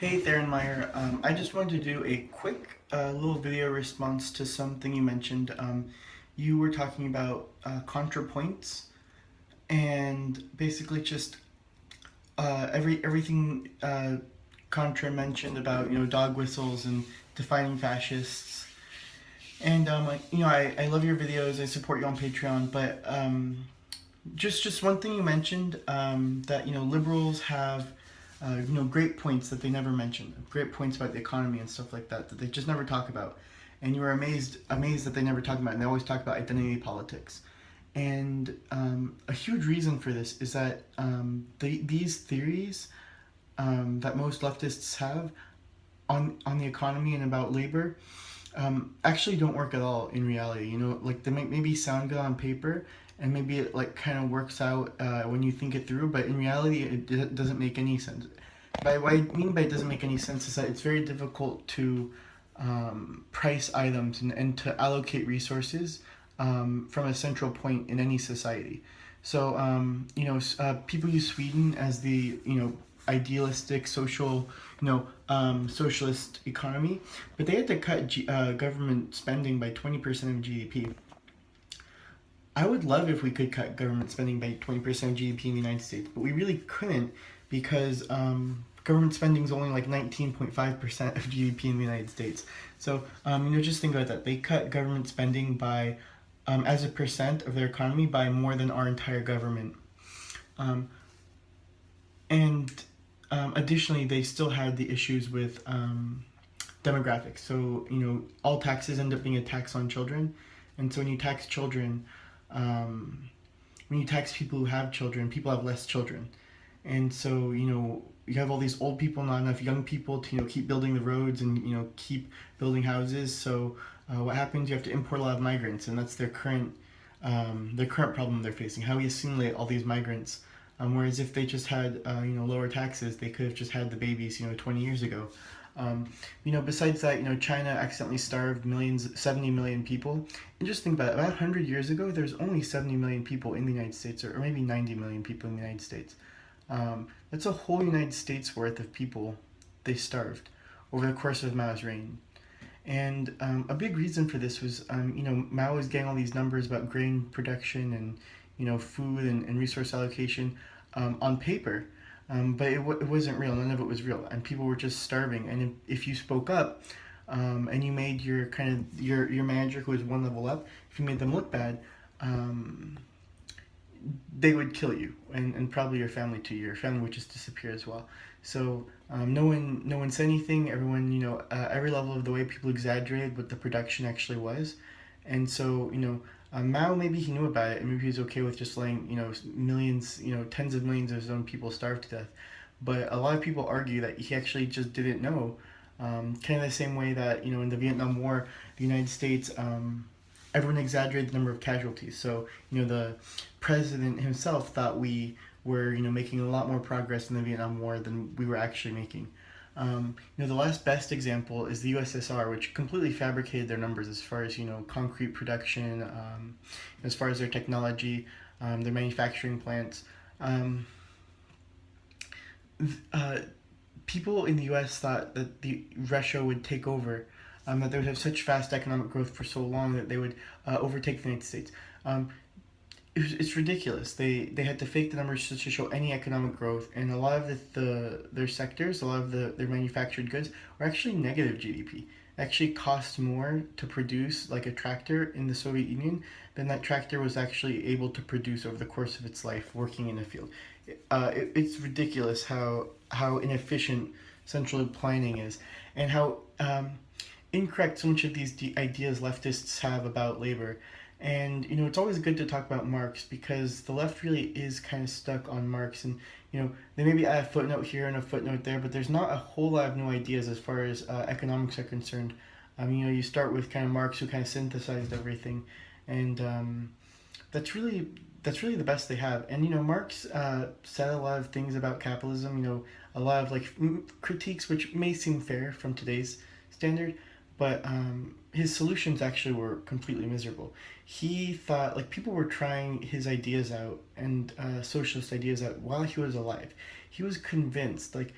Hey, Theryn Meyer. I just wanted to do a quick little video response to something you mentioned. You were talking about ContraPoints and basically just everything Contra mentioned about dog whistles and defining fascists. And I love your videos. I support you on Patreon, but just one thing you mentioned, that liberals have great points that they never mention, great points about the economy and stuff like that they just never talk about, and you were amazed that they never talk about it, and they always talk about identity politics. And a huge reason for this is that these theories that most leftists have on the economy and about labor actually don't work at all in reality. Like they might maybe sound good on paper, and maybe it like kind of works out when you think it through, but in reality it doesn't make any sense. What I mean by it doesn't make any sense is that it's very difficult to price items and to allocate resources from a central point in any society. So people use Sweden as the idealistic social socialist economy, but they had to cut government spending by 20% of GDP. I would love if we could cut government spending by 20% of GDP in the United States, but we really couldn't because government spending is only like 19.5% of GDP in the United States. So, just think about that. They cut government spending by, as a percent of their economy, by more than our entire government. And additionally, they still had the issues with demographics. So, all taxes end up being a tax on children. And so when you tax children, when you tax people who have children, people have less children. And so, you have all these old people, not enough young people to, keep building the roads and, keep building houses. So what happens, you have to import a lot of migrants, and that's their current problem they're facing, how we assimilate all these migrants. Whereas if they just had, lower taxes, they could have just had the babies, 20 years ago. Besides that, China accidentally starved 70 million people. And just think about it, about 100 years ago, there's only 70 million people in the United States, or maybe 90 million people in the United States. That's a whole United States worth of people they starved over the course of Mao's reign. And a big reason for this was, Mao was getting all these numbers about grain production and, food and resource allocation on paper. But it wasn't real. None of it was real, and people were just starving. And if you spoke up, and you made your your manager, who was one level up, if you made them look bad, they would kill you, and probably your family too. Your family would just disappear as well. So no one said anything. Everyone, every level of the way, people exaggerated what the production actually was, and so Mao, maybe he knew about it, and maybe he was okay with just letting millions, tens of millions of his own people starve to death. But a lot of people argue that he actually just didn't know. Kind of the same way that in the Vietnam War, the United States, everyone exaggerated the number of casualties. So the president himself thought we were making a lot more progress in the Vietnam War than we were actually making. The last best example is the USSR, which completely fabricated their numbers as far as concrete production, as far as their technology, their manufacturing plants. People in the U.S. thought that Russia would take over, that they would have such fast economic growth for so long that they would overtake the United States. It's ridiculous. They had to fake the numbers to show any economic growth, and a lot of their sectors, a lot of their manufactured goods were actually negative GDP. It actually cost more to produce like a tractor in the Soviet Union than that tractor was actually able to produce over the course of its life working in a field. It's ridiculous how inefficient central planning is, and how incorrect so much of these ideas leftists have about labor. And it's always good to talk about Marx, because the left really is kind of stuck on Marx, and they maybe add a footnote here and a footnote there, but there's not a whole lot of new ideas as far as economics are concerned. You start with kind of Marx, who kind of synthesized everything, and that's really the best they have. And Marx said a lot of things about capitalism. A lot of like critiques which may seem fair from today's standard, but his solutions actually were completely miserable. He thought, like, people were trying his ideas out and socialist ideas out while he was alive. He was convinced, like,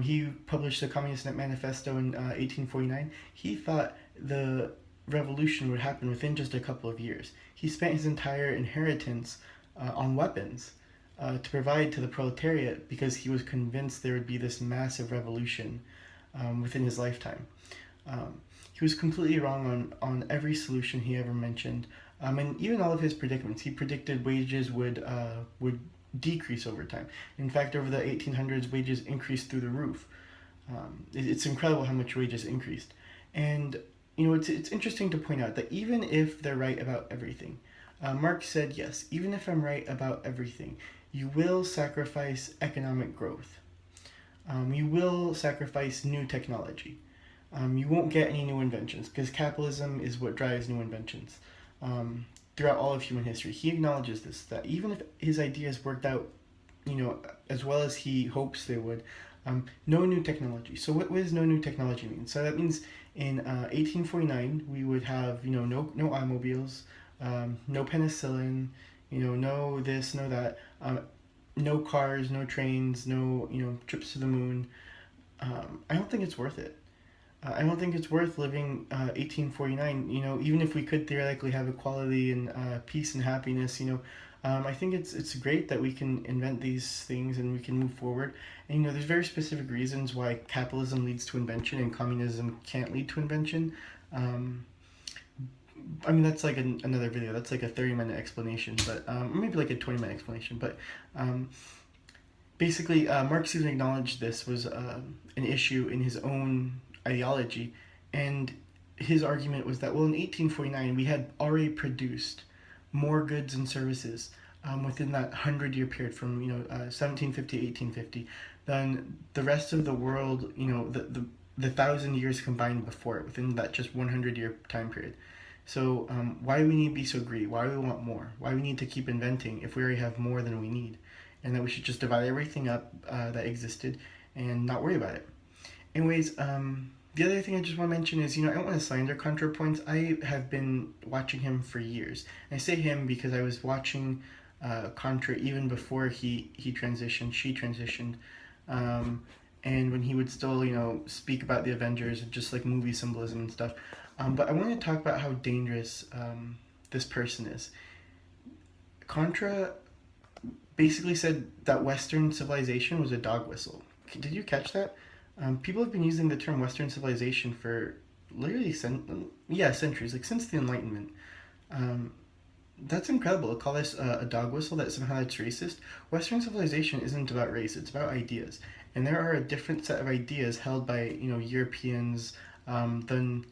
he published the Communist Manifesto in 1849. He thought the revolution would happen within just a couple of years. He spent his entire inheritance on weapons to provide to the proletariat because he was convinced there would be this massive revolution within his lifetime. Um, he was completely wrong on every solution he ever mentioned, and even all of his predicaments. He predicted wages would decrease over time. In fact, over the 1800s, wages increased through the roof. It's incredible how much wages increased, and it's interesting to point out that even if they're right about everything, Marx said, yes, even if I'm right about everything, you will sacrifice economic growth. You will sacrifice new technology. You won't get any new inventions because capitalism is what drives new inventions throughout all of human history. He acknowledges this, that even if his ideas worked out, as well as he hopes they would, no new technology. So what does no new technology mean? So that means in 1849 we would have no automobiles, no penicillin, no this, no that, no cars, no trains, no trips to the moon. I don't think it's worth it. I don't think it's worth living 1849. Even if we could theoretically have equality and peace and happiness, I think it's great that we can invent these things and we can move forward. And there's very specific reasons why capitalism leads to invention and communism can't lead to invention. I mean, that's like another video. That's like a 30-minute explanation, but maybe like a 20-minute explanation. But basically, Marx even acknowledged this was an issue in his own ideology, and his argument was that, well, in 1849 we had already produced more goods and services within that 100-year period from 1750 to 1850 than the rest of the world, the 1,000 years combined before it, within that just 100-year time period. So why do we need to be so greedy? Why do we want more? Why do we need to keep inventing if we already have more than we need? And that we should just divide everything up that existed and not worry about it. Anyways, the other thing I just want to mention is, I don't want to slander Contra points. I have been watching him for years. And I say him because I was watching Contra even before she transitioned. And when he would still, speak about the Avengers and just like movie symbolism and stuff. But I want to talk about how dangerous this person is. Contra basically said that Western civilization was a dog whistle. Did you catch that? People have been using the term Western civilization for literally centuries, like since the Enlightenment. That's incredible to call this a dog whistle, that somehow it's racist. Western civilization isn't about race, it's about ideas. And there are a different set of ideas held by, Europeans than,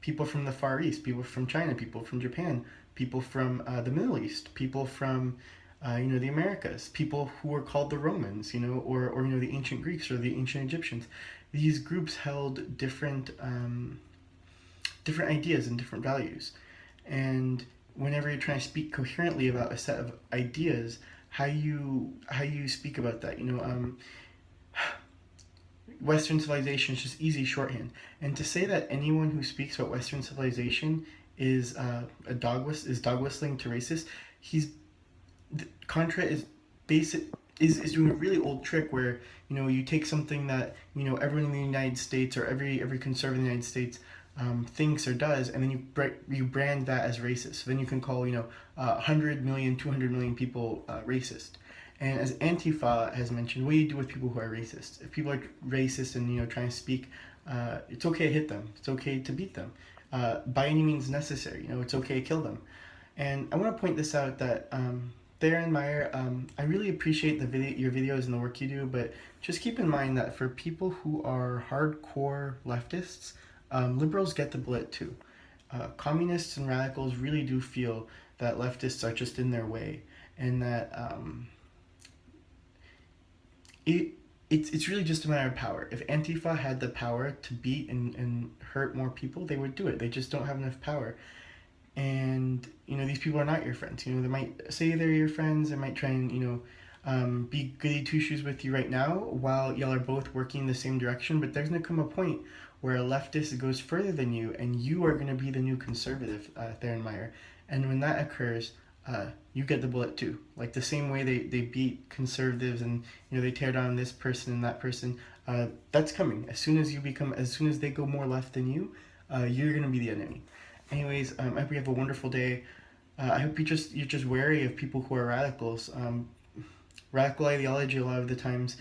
people from the Far East, people from China, people from Japan, people from the Middle East, people from the Americas, people who were called the Romans, or the ancient Greeks or the ancient Egyptians. These groups held different ideas and different values. And whenever you're trying to speak coherently about a set of ideas, how you speak about that, Western civilization is just easy shorthand. And to say that anyone who speaks about Western civilization is dog whistling to racist, Contra is doing a really old trick where you take something that everyone in the United States or every conservative in the United States thinks or does, and then you brand that as racist. So then you can call 100 million, 200 million people racist. And as Antifa has mentioned, what do you do with people who are racist? If people are racist and trying to speak, it's okay to hit them. It's okay to beat them. By any means necessary. It's okay to kill them. And I want to point this out that Theryn Meyer, I really appreciate your videos and the work you do, but just keep in mind that for people who are hardcore leftists, liberals get the bullet too. Communists and radicals really do feel that leftists are just in their way, and that it's really just a matter of power. If Antifa had the power to beat and hurt more people, they would do it. They just don't have enough power. And these people are not your friends. They might say they're your friends. They might try and be goody two shoes with you right now while y'all are both working in the same direction. But there's gonna come a point where a leftist goes further than you, and you are gonna be the new conservative, Theryn Meyer. And when that occurs, you get the bullet too. Like the same way they beat conservatives and they tear down this person and that person. That's coming. As soon as they go more left than you, you're gonna be the enemy. Anyways, I hope you have a wonderful day. I hope you're just wary of people who are radicals. Radical ideology a lot of the times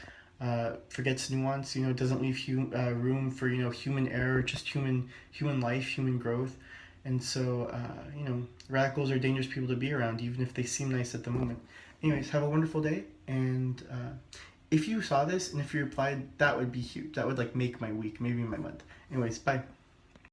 forgets nuance. Doesn't leave room for human error, just human life, human growth. And so radicals are dangerous people to be around, even if they seem nice at the moment. Anyways, have a wonderful day, and if you saw this and if you replied, that would be huge. That would make my week, maybe my month. Anyways, bye.